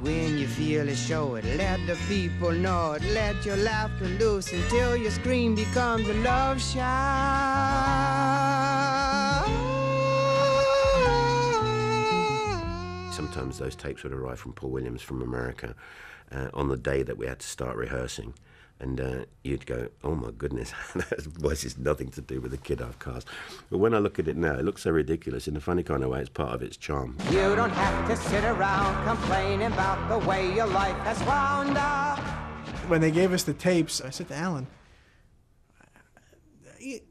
When you feel it, show it. Let the people know it. Let your laughter loose until your scream becomes a love shout. Sometimes those tapes would arrive from Paul Williams from America on the day that we had to start rehearsing. And you'd go, oh my goodness, that voice is nothing to do with the kid I've cast. But when I look at it now, it looks so ridiculous. In a funny kind of way, it's part of its charm. You don't have to sit around complaining about the way your life has wound up. When they gave us the tapes, I said to Alan,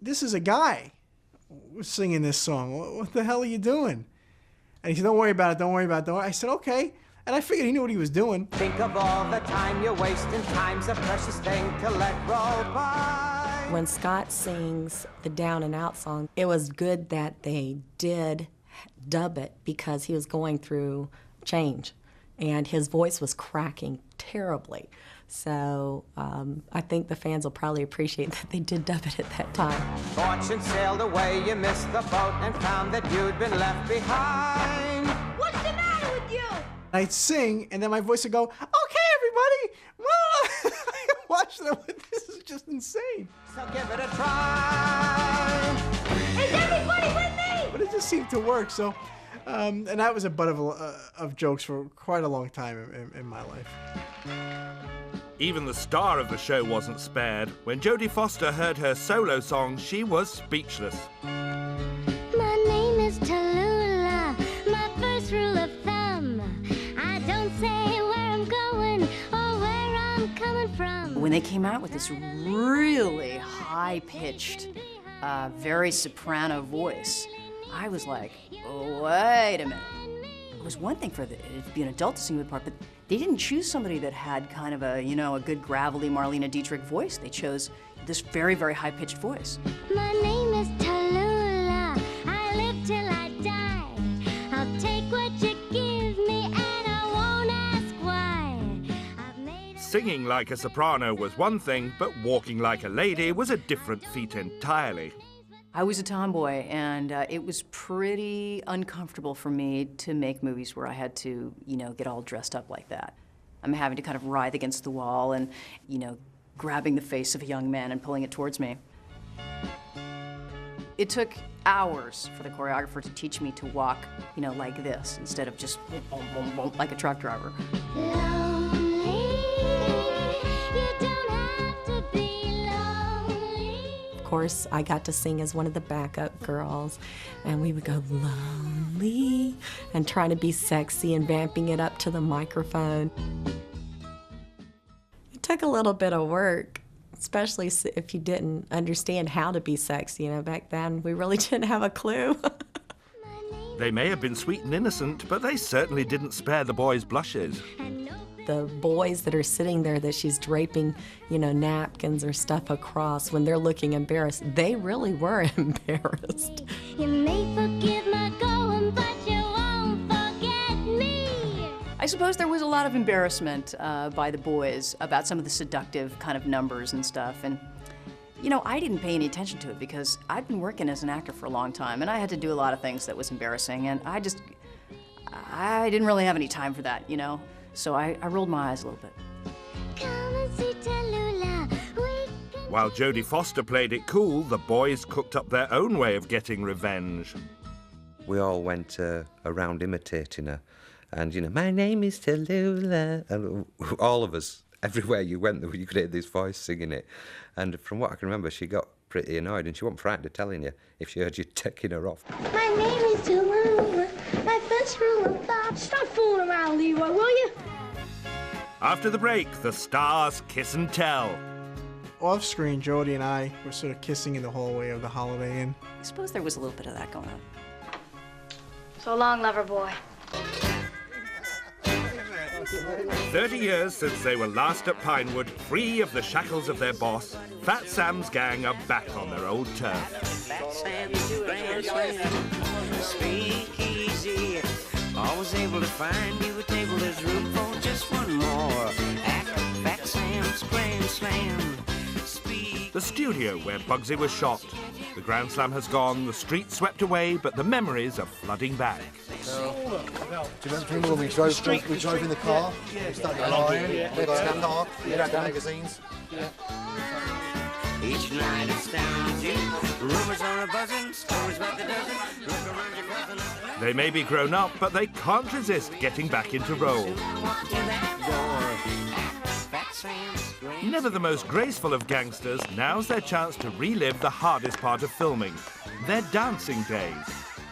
this is a guy singing this song. What the hell are you doing? And he said, don't worry about it, don't worry about it. I said, okay. And I figured he knew what he was doing. Think of all the time you're wasting. Time's a precious thing to let roll by. When Scott sings the Down and Out song, it was good that they did dub it because he was going through change. And his voice was cracking terribly. So I think the fans will probably appreciate that they did dub it at that time. Fortune sailed away, you missed the boat and found that you'd been left behind. What's the matter with you? I'd sing, and then my voice would go, okay, everybody, well, watch them. This is just insane. So give it a try. Is everybody with me? But it just seemed to work, so, and that was a butt of jokes for quite a long time in my life. Even the star of the show wasn't spared. When Jodie Foster heard her solo song, she was speechless. My name is Tallulah, my first rule of thumb. I don't say where I'm going or where I'm coming from. When they came out with this really high-pitched, very soprano voice, I was like, oh, wait a minute. It was one thing for it to be an adult to sing the part, but they didn't choose somebody that had kind of a, a good gravelly Marlene Dietrich voice. They chose this very, very high-pitched voice. My name is Tallulah. I live till I die. I'll take what you give me and I won't ask why. Singing like a soprano was one thing, but walking like a lady was a different feat entirely. I was a tomboy, and it was pretty uncomfortable for me to make movies where I had to, get all dressed up like that. I'm having to kind of writhe against the wall and, grabbing the face of a young man and pulling it towards me. It took hours for the choreographer to teach me to walk, like this, instead of just boom, boom, boom, like a truck driver. Of course, I got to sing as one of the backup girls, and we would go lonely and trying to be sexy and vamping it up to the microphone. It took a little bit of work, especially if you didn't understand how to be sexy. Back then, we really didn't have a clue. They may have been sweet and innocent, but they certainly didn't spare the boys' blushes. The boys that are sitting there that she's draping, napkins or stuff across, when they're looking embarrassed, they really were embarrassed. You may forgive my going, but you won't forget me. I suppose there was a lot of embarrassment by the boys about some of the seductive kind of numbers and stuff. And, I didn't pay any attention to it because I'd been working as an actor for a long time, and I had to do a lot of things that was embarrassing, and I didn't really have any time for that, So I rolled my eyes a little bit. Come and see Tallulah. While Jodie Foster played it cool, the boys cooked up their own way of getting revenge. We all went around imitating her. And, my name is Tallulah. And all of us, everywhere you went, you could hear this voice singing it. And from what I can remember, she got pretty annoyed, and she wasn't frightened of telling you if she heard you taking her off. My name is Tallulah. My first rule of thumb. Stop fooling around, Leroy, will you? After the break, the stars kiss and tell. Off screen, Jodie and I were sort of kissing in the hallway of the Holiday Inn. I suppose there was a little bit of that going on. So long, lover boy. 30 years since they were last at Pinewood, free of the shackles of their boss, Fat Sam's gang are back on their old turf. Fat Sam's grand slam, speak easy. Always able to find you a table, there's room for just one more. At Fat Sam's grand slam. The studio where Bugsy was shot. The Grand Slam has gone, the streets swept away, but the memories are flooding back. So, Do you remember when we drove in the car? We started crying, we had a car, we had the magazines. Each night astounds you. Rumors are a-buzzing, stories about the dozen. Look around your coffin. They may be grown up, but they can't resist getting back into role. Never the most graceful of gangsters, now's their chance to relive the hardest part of filming, their dancing days.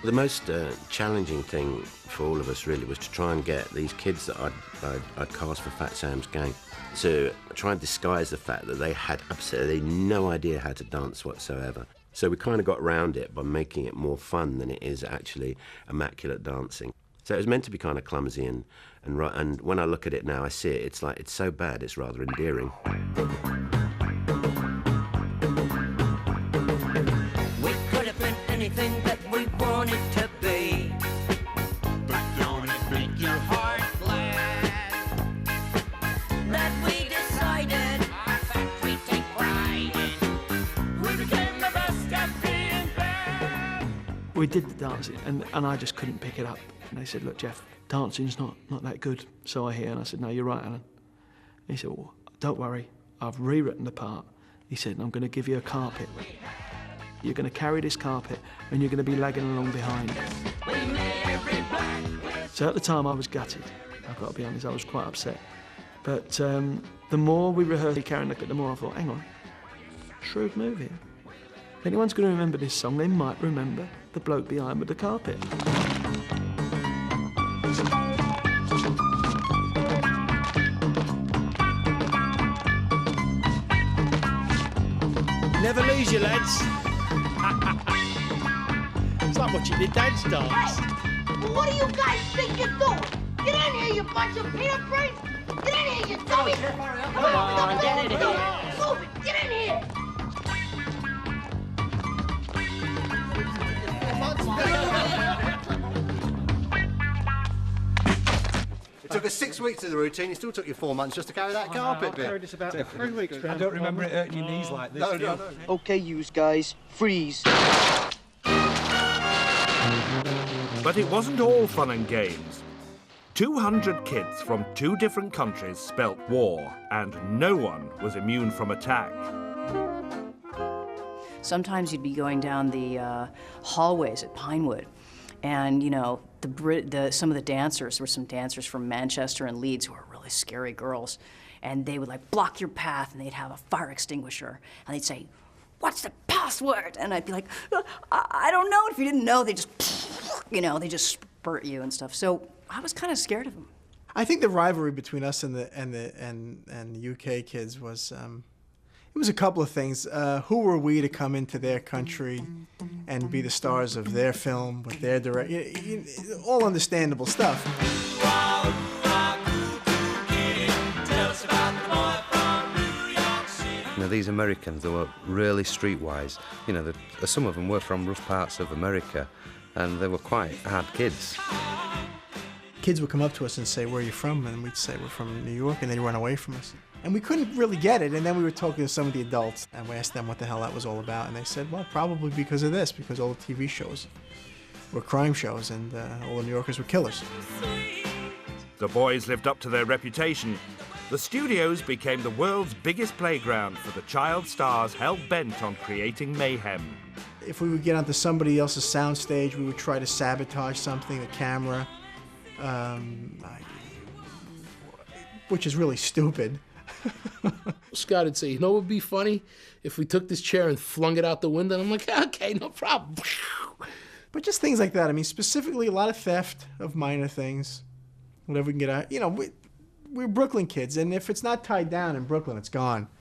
The most challenging thing for all of us really was to try and get these kids that I'd cast for Fat Sam's gang to try and disguise the fact that they had absolutely no idea how to dance whatsoever. So we kind of got around it by making it more fun than it is actually immaculate dancing. So it was meant to be kind of clumsy and when I look at it now, I see it. It's like it's so bad, it's rather endearing. We could have been anything that we wanted to be. But don't it make your heart glad that we decided our factory take pride in? We became the best at being bad. We did the dancing, and I just couldn't pick it up. And they said, look, Jeff, dancing's not that good, so I hear. And I said, no, you're right, Alan. And he said, well, don't worry, I've rewritten the part. He said, I'm going to give you a carpet. You're going to carry this carpet, and you're going to be lagging along behind. So at the time, I was gutted. I've got to be honest, I was quite upset. But the more we rehearsed carrying the more I thought, hang on, shrewd move here. If anyone's going to remember this song, they might remember the bloke behind with the carpet. Never lose you, lads. It's like watching the dads dance. Hey, well, what do you guys think you're doing? Get in here, you bunch of peanut brains! Get in here, you dummy! Come on, get in here! Move it, get in here! It took us 6 weeks to do the routine. It still took you 4 months just to carry that carpet bit. I carried this about 3 weeks. I don't remember it hurting your knees like this. No. Okay, you guys, freeze. But it wasn't all fun and games. 200 kids from 2 different countries spelt war, and no one was immune from attack. Sometimes you'd be going down the hallways at Pinewood, and you know, some of the dancers, there were some dancers from Manchester and Leeds who were really scary girls, and they would like block your path, and they'd have a fire extinguisher, and they'd say, "What's the password?" And I'd be like, I don't know. If you didn't know, they just, you know, they just spurt you and stuff. So I was kind of scared of them. I think the rivalry between us and the UK kids was it was a couple of things. Who were we to come into their country and be the stars of their film with their direct, all understandable stuff. You know, these Americans, they were really streetwise. You know, some of them were from rough parts of America, and they were quite hard kids. Kids would come up to us and say, "Where are you from?" And we'd say, "We're from New York," and they'd run away from us. And we couldn't really get it, and then we were talking to some of the adults, and we asked them what the hell that was all about, and they said, well, probably because of this, because all the TV shows were crime shows, and all the New Yorkers were killers. The boys lived up to their reputation. The studios became the world's biggest playground for the child stars hell-bent on creating mayhem. If we would get onto somebody else's soundstage, we would try to sabotage something, the camera, which is really stupid. Scott would say, you know what would be funny? If we took this chair and flung it out the window. And I'm like, okay, no problem. But just things like that. I mean, specifically a lot of theft of minor things, whatever we can get out. You know, we're Brooklyn kids, and if it's not tied down in Brooklyn, it's gone.